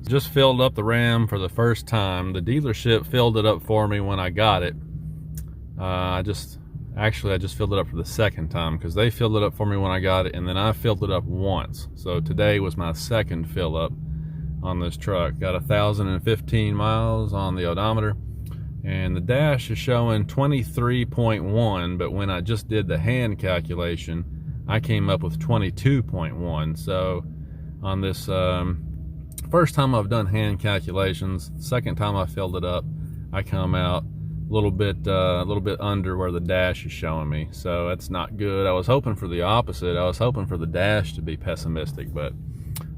Just filled up the Ram for the first time. The dealership filled it up for me when I got it. I just filled it up for the second time because they filled it up for me when I got it, and then I filled it up once. So today was my second fill up on this truck. Got 1,015 miles on the odometer, and the dash is showing 23.1, but when I just did the hand calculation, I came up with 22.1. So on this first time I've done hand calculations, second time I filled it up, I come out a little bit under where the dash is showing me. So that's not good. I was hoping for the opposite. I was hoping for the dash to be pessimistic, but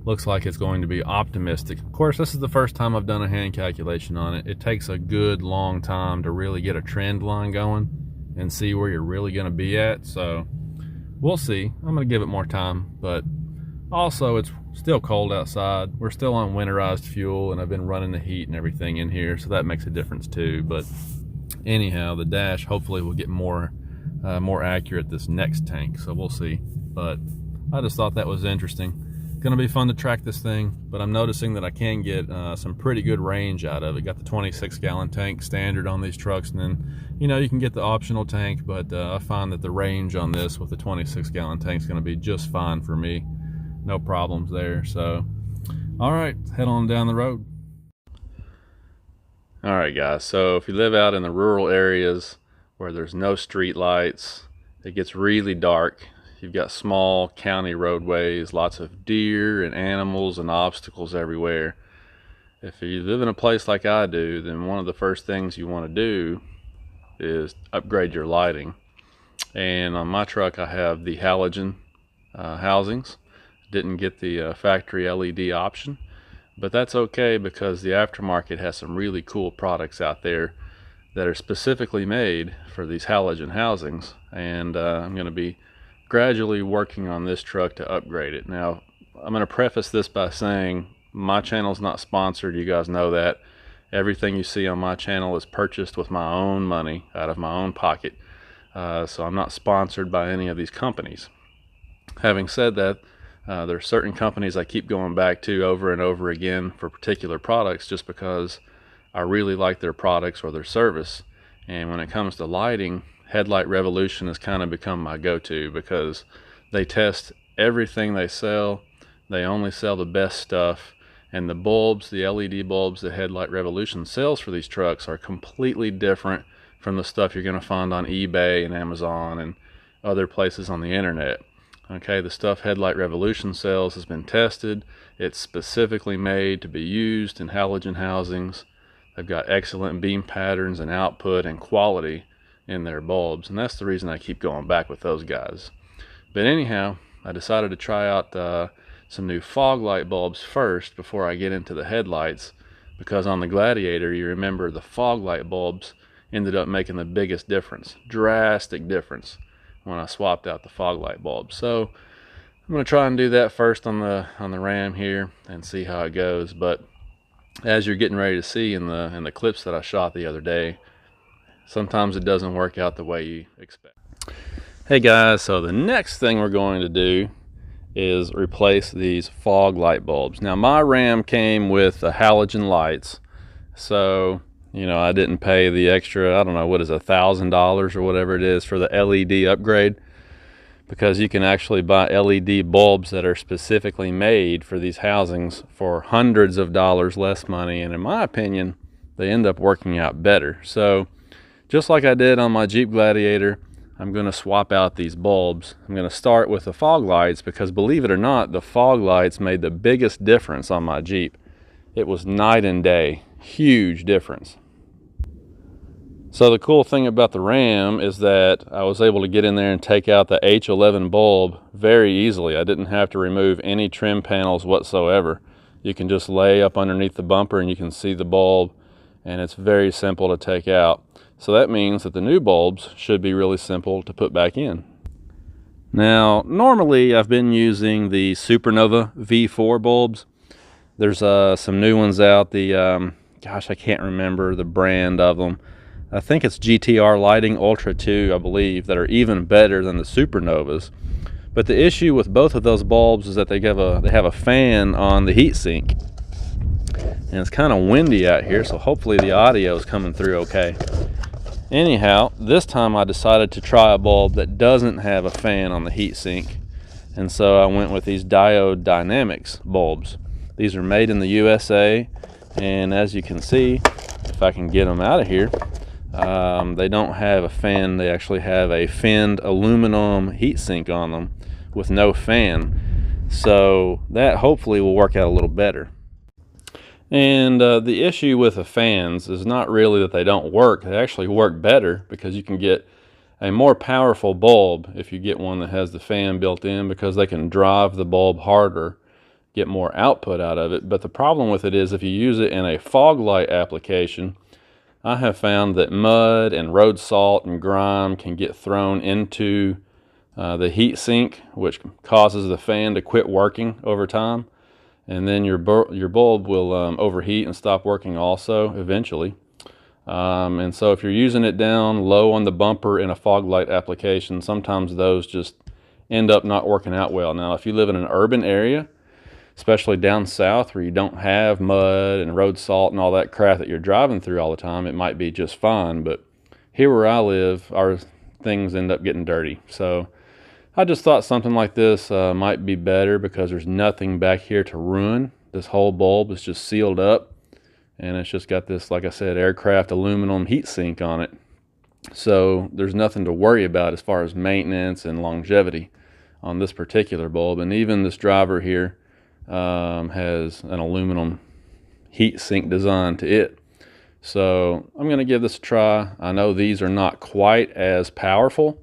looks like it's going to be optimistic. Of course, this is the first time I've done a hand calculation on it. It takes a good long time to really get a trend line going and see where you're really going to be at. So we'll see. I'm going to give it more time, but also it's still cold outside. We're still on winterized fuel, and I've been running the heat and everything in here, so that makes a difference too. But anyhow, the dash hopefully will get more accurate this next tank, so we'll see. But I just thought that was interesting. Gonna be fun to track this thing, but I'm noticing that I can get some pretty good range out of it. Got the 26-gallon tank standard on these trucks, and then you can get the optional tank, but I find that the range on this with the 26-gallon tank is gonna be just fine for me. No problems there. So all right, head on down the road. All right guys, so if you live out in the rural areas where there's no street lights, it gets really dark. You've got small county roadways, lots of deer and animals and obstacles everywhere. If you live in a place like I do, then one of the first things you want to do is upgrade your lighting. And on my truck I have the halogen housings. Didn't get the factory LED option, but that's okay because the aftermarket has some really cool products out there that are specifically made for these halogen housings, and I'm going to be gradually working on this truck to upgrade it. Now, I'm going to preface this by saying my channel's not sponsored. You guys know that. Everything you see on my channel is purchased with my own money, out of my own pocket. So I'm not sponsored by any of these companies. Having said that, there are certain companies I keep going back to over and over again for particular products just because I really like their products or their service. And when it comes to lighting, Headlight Revolution has kind of become my go-to because they test everything they sell. They only sell the best stuff, and the bulbs, the LED bulbs that Headlight Revolution sells for these trucks are completely different from the stuff you're going to find on eBay and Amazon and other places on the internet. Okay, the stuff Headlight Revolution sells has been tested. It's specifically made to be used in halogen housings. They've got excellent beam patterns and output and quality in their bulbs, and that's the reason I keep going back with those guys. But anyhow, I decided to try out some new fog light bulbs first before I get into the headlights, because on the Gladiator, you remember the fog light bulbs ended up making the biggest difference, drastic difference, when I swapped out the fog light bulbs. So I'm going to try and do that first on the Ram here and see how it goes. But as you're getting ready to see in the clips that I shot the other day, sometimes it doesn't work out the way you expect. Hey guys, so the next thing we're going to do is replace these fog light bulbs. Now my Ram came with the halogen lights, so I didn't pay the extra, I don't know, what is it, $1,000 or whatever it is for the LED upgrade, because you can actually buy LED bulbs that are specifically made for these housings for hundreds of dollars less money, and in my opinion, they end up working out better. So just like I did on my Jeep Gladiator, I'm going to swap out these bulbs. I'm going to start with the fog lights because, believe it or not, the fog lights made the biggest difference on my Jeep. It was night and day, huge difference. So the cool thing about the Ram is that I was able to get in there and take out the H11 bulb very easily. I didn't have to remove any trim panels whatsoever. You can just lay up underneath the bumper and you can see the bulb, and it's very simple to take out. So that means that the new bulbs should be really simple to put back in. Now, normally I've been using the Supernova V4 bulbs. There's some new ones out. Gosh, I can't remember the brand of them. I think it's GTR Lighting Ultra 2, I believe, that are even better than the Supernovas. But the issue with both of those bulbs is that they have a fan on the heatsink. And it's kind of windy out here, so hopefully the audio is coming through okay. Anyhow, this time I decided to try a bulb that doesn't have a fan on the heatsink, and so I went with these Diode Dynamics bulbs. These are made in the USA, and as you can see, if I can get them out of here, they don't have a fan. They actually have a finned aluminum heatsink on them with no fan, so that hopefully will work out a little better. And the issue with the fans is not really that they don't work. They actually work better because you can get a more powerful bulb if you get one that has the fan built in, because they can drive the bulb harder, get more output out of it. But the problem with it is if you use it in a fog light application, I have found that mud and road salt and grime can get thrown into the heat sink, which causes the fan to quit working over time. And then your bulb will overheat and stop working also eventually. And so if you're using it down low on the bumper in a fog light application, sometimes those just end up not working out well. Now, if you live in an urban area, especially down south where you don't have mud and road salt and all that crap that you're driving through all the time, it might be just fine. But here where I live, our things end up getting dirty. So I just thought something like this might be better because there's nothing back here to ruin. This whole bulb is just sealed up, and it's just got this, like I said, aircraft aluminum heat sink on it. So there's nothing to worry about as far as maintenance and longevity on this particular bulb. And even this driver here has an aluminum heat sink design to it. So I'm going to give this a try. I know these are not quite as powerful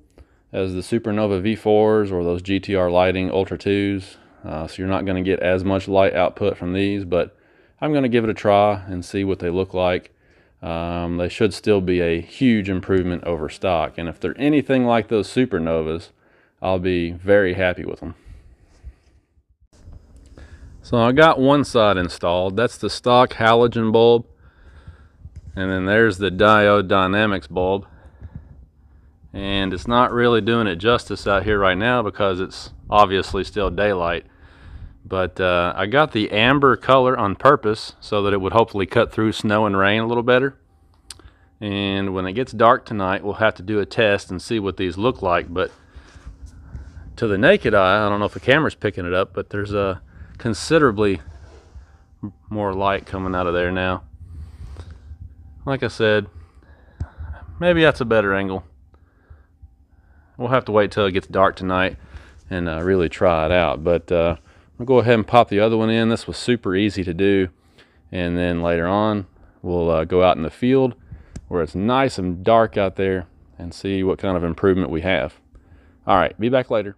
as the Supernova V4s or those GTR Lighting Ultra 2s, so you're not going to get as much light output from these, but I'm going to give it a try and see what they look like. They should still be a huge improvement over stock, and if they're anything like those Supernovas, I'll be very happy with them. So I got one side installed. That's the stock halogen bulb, and then there's the Diode Dynamics bulb. And it's not really doing it justice out here right now because it's obviously still daylight. But I got the amber color on purpose so that it would hopefully cut through snow and rain a little better. And when it gets dark tonight, we'll have to do a test and see what these look like. But to the naked eye, I don't know if the camera's picking it up, but there's a considerably more light coming out of there now. Like I said, maybe that's a better angle. We'll have to wait till it gets dark tonight and really try it out. But I'll go ahead and pop the other one in. This was super easy to do. And then later on, we'll go out in the field where it's nice and dark out there and see what kind of improvement we have. All right, be back later.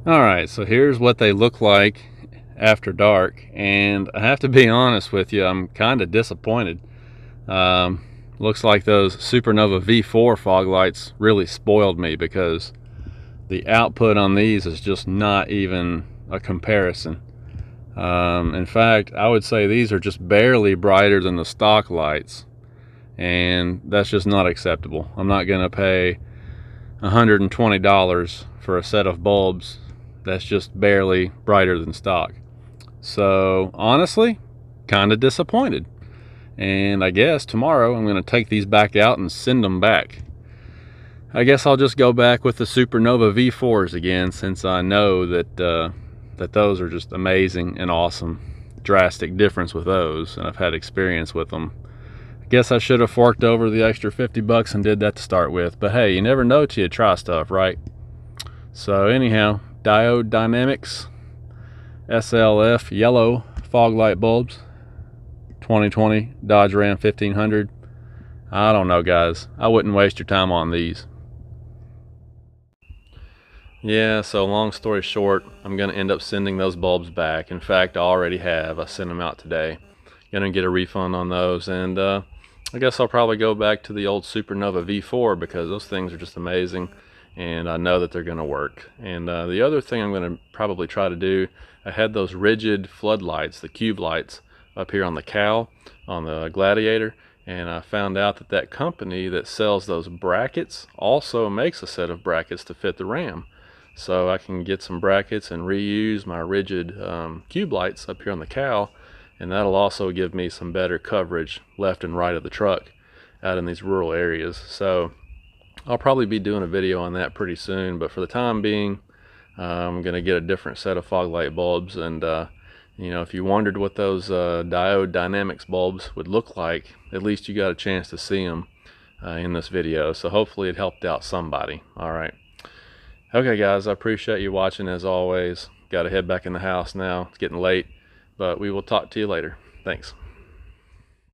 All right, so here's what they look like after dark, and I have to be honest with you, I'm kind of disappointed. Looks like those Supernova V4 fog lights really spoiled me because the output on these is just not even a comparison. In fact, I would say these are just barely brighter than the stock lights, and that's just not acceptable. I'm not going to pay $120 for a set of bulbs that's just barely brighter than stock. So honestly, kind of disappointed. And I guess tomorrow I'm going to take these back out and send them back. I guess I'll just go back with the Supernova V4s again, since I know that that those are just amazing and awesome. Drastic difference with those, and I've had experience with them. I guess I should have forked over the extra 50 bucks and did that to start with, but hey, you never know till you try stuff, right? So anyhow, Diode Dynamics SLF yellow fog light bulbs, 2020 Dodge Ram 1500. I don't know, guys, I wouldn't waste your time on these. Yeah, so long story short, I'm going to end up sending those bulbs back. In fact, I already have. I sent them out today. Going to get a refund on those, and I guess I'll probably go back to the old Supernova V4 because those things are just amazing, and I know that they're going to work. And the other thing I'm going to probably try to do, I had those rigid floodlights, the cube lights, up here on the cowl, on the Gladiator, And I found out that that company that sells those brackets also makes a set of brackets to fit the RAM. So I can get some brackets and reuse my rigid cube lights up here on the cowl, and that'll also give me some better coverage left and right of the truck out in these rural areas. So I'll probably be doing a video on that pretty soon, but for the time being, I'm going to get a different set of fog light bulbs. And you know, if you wondered what those diode dynamics bulbs would look like, at least you got a chance to see them in this video. So hopefully it helped out somebody. All right. Okay guys, I appreciate you watching as always. Got to head back in the house now. It's getting late, but we will talk to you later. Thanks.